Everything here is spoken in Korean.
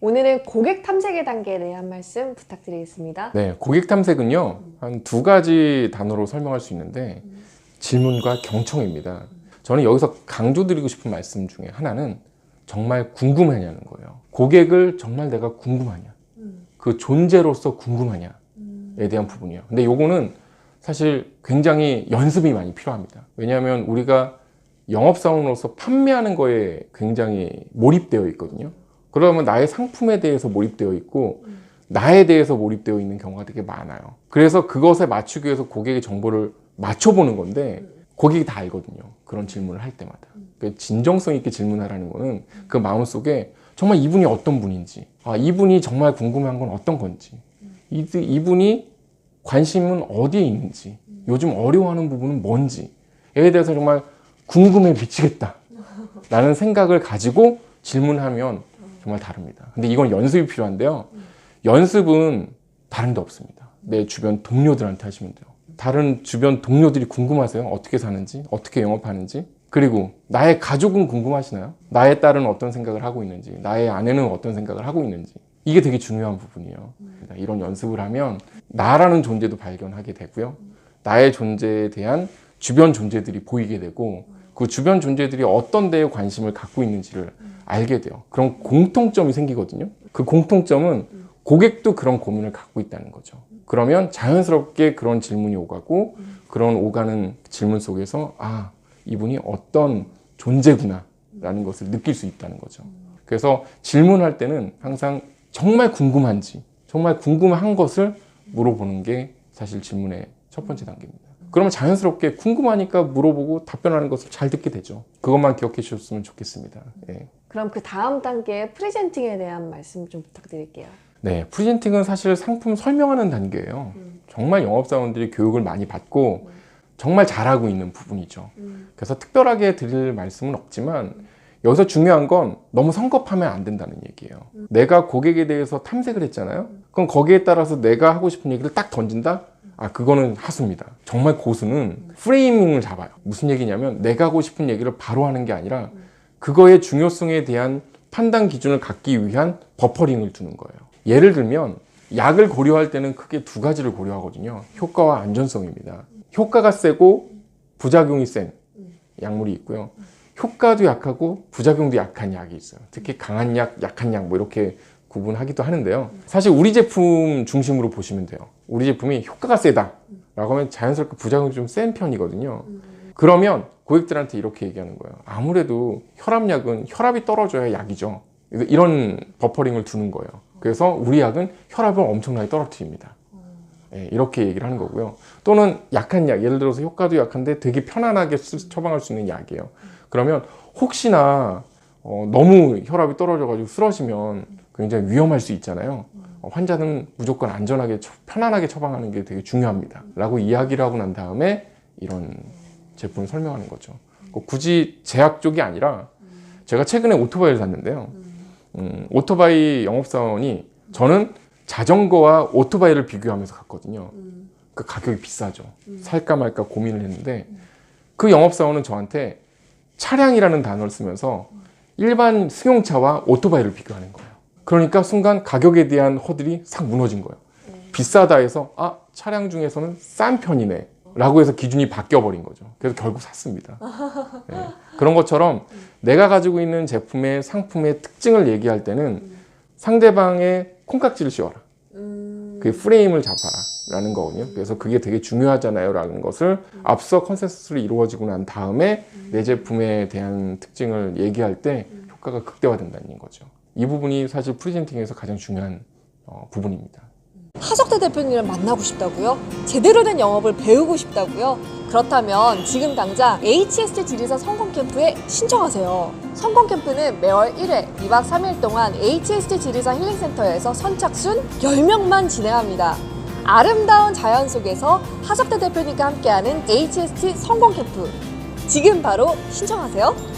오늘은 고객 탐색의 단계에 대한 말씀 부탁드리겠습니다. 네, 고객 탐색은요, 한 두 가지 단어로 설명할 수 있는데, 질문과 경청입니다. 저는 여기서 강조드리고 싶은 말씀 중에 하나는 정말 궁금하냐는 거예요. 고객을 정말 내가 궁금하냐, 그 존재로서 궁금하냐에 대한 부분이에요. 근데 요거는 사실 굉장히 연습이 많이 필요합니다. 왜냐하면 우리가 영업사원으로서 판매하는 거에 굉장히 몰입되어 있거든요. 그러면 나의 상품에 대해서 몰입되어 있고 나에 대해서 몰입되어 있는 경우가 되게 많아요. 그래서 그것에 맞추기 위해서 고객의 정보를 맞춰보는 건데 고객이 다 알거든요. 그런 질문을 할 때마다. 진정성 있게 질문하라는 거는 그 마음속에 정말 이분이 어떤 분인지, 이분이 정말 궁금한 건 어떤 건지, 이분이 관심은 어디에 있는지, 요즘 어려워하는 부분은 뭔지에 대해서 정말 궁금해 미치겠다 라는 생각을 가지고 질문하면 정말 다릅니다. 근데 이건 연습이 필요한데요. 연습은 다른 데 없습니다. 내 주변 동료들한테 하시면 돼요. 다른 주변 동료들이 궁금하세요? 어떻게 사는지, 어떻게 영업하는지. 그리고 나의 가족은 궁금하시나요? 나의 딸은 어떤 생각을 하고 있는지, 나의 아내는 어떤 생각을 하고 있는지. 이게 되게 중요한 부분이에요. 이런 연습을 하면 나라는 존재도 발견하게 되고요. 나의 존재에 대한 주변 존재들이 보이게 되고 그 주변 존재들이 어떤 데에 관심을 갖고 있는지를 알게 돼요. 그런 공통점이 생기거든요. 그 공통점은 고객도 그런 고민을 갖고 있다는 거죠. 그러면 자연스럽게 그런 질문이 오가고 그런 오가는 질문 속에서 이분이 어떤 존재구나 라는 것을 느낄 수 있다는 거죠. 그래서 질문할 때는 항상 정말 궁금한지, 정말 궁금한 것을 물어보는 게 사실 질문의 첫 번째 단계입니다. 그러면 자연스럽게 궁금하니까 물어보고 답변하는 것을 잘 듣게 되죠. 그것만 기억해 주셨으면 좋겠습니다. 예. 그럼 그 다음 단계 프리젠팅에 대한 말씀 좀 부탁드릴게요. 네, 프리젠팅은 사실 상품 설명하는 단계예요. 정말 영업사원들이 교육을 많이 받고 정말 잘하고 있는 부분이죠. 그래서 특별하게 드릴 말씀은 없지만 여기서 중요한 건 너무 성급하면 안 된다는 얘기예요. 내가 고객에 대해서 탐색을 했잖아요. 그럼 거기에 따라서 내가 하고 싶은 얘기를 딱 던진다? 그거는 하수입니다. 정말 고수는 프레이밍을 잡아요. 무슨 얘기냐면 내가 하고 싶은 얘기를 바로 하는 게 아니라 그거의 중요성에 대한 판단 기준을 갖기 위한 버퍼링을 두는 거예요. 예를 들면 약을 고려할 때는 크게 두 가지를 고려하거든요. 효과와 안전성입니다. 효과가 세고 부작용이 센 약물이 있고요. 효과도 약하고 부작용도 약한 약이 있어요. 특히 강한 약, 약한 약 이렇게 구분하기도 하는데요. 사실 우리 제품 중심으로 보시면 돼요. 우리 제품이 효과가 세다 라고 하면 자연스럽게 부작용이 좀 센 편이거든요. 그러면 고객들한테 이렇게 얘기하는 거예요. 아무래도 혈압약은 혈압이 떨어져야 약이죠. 이런 버퍼링을 두는 거예요. 그래서 우리 약은 혈압을 엄청나게 떨어뜨립니다. 이렇게 얘기를 하는 거고요. 또는 약한 약, 예를 들어서 효과도 약한데 되게 편안하게 처방할 수 있는 약이에요. 그러면 혹시나 너무 혈압이 떨어져가지고 쓰러지면 굉장히 위험할 수 있잖아요. 환자는 무조건 안전하게 편안하게 처방하는 게 되게 중요합니다 라고 이야기를 하고 난 다음에 이런 제품을 설명하는 거죠. 굳이 제약 쪽이 아니라 제가 최근에 오토바이를 샀는데요. 오토바이 영업사원이 저는 자전거와 오토바이를 비교하면서 갔거든요. 그 가격이 비싸죠. 살까 말까 고민을 했는데 그 영업사원은 저한테 차량이라는 단어를 쓰면서 일반 승용차와 오토바이를 비교하는 거예요. 그러니까 순간 가격에 대한 허들이 싹 무너진 거예요. 비싸다 해서 차량 중에서는 싼 편이네 라고 해서 기준이 바뀌어버린 거죠. 그래서 결국 샀습니다. 네. 그런 것처럼 내가 가지고 있는 제품의 상품의 특징을 얘기할 때는 상대방의 콩깍지를 씌워라. 그 프레임을 잡아라 라는 거거든요. 그래서 그게 되게 중요하잖아요 라는 것을 앞서 컨센서스를 이루어지고 난 다음에 내 제품에 대한 특징을 얘기할 때 효과가 극대화된다는 거죠. 이 부분이 사실 프리젠팅에서 가장 중요한 부분입니다. 하석대 대표님을 만나고 싶다고요? 제대로 된 영업을 배우고 싶다고요? 그렇다면 지금 당장 HST 지리산 성공 캠프에 신청하세요. 성공 캠프는 매월 1회 2박 3일 동안 HST 지리산 힐링센터에서 선착순 10명만 진행합니다. 아름다운 자연 속에서 하석대 대표님과 함께하는 HST 성공 캠프 지금 바로 신청하세요.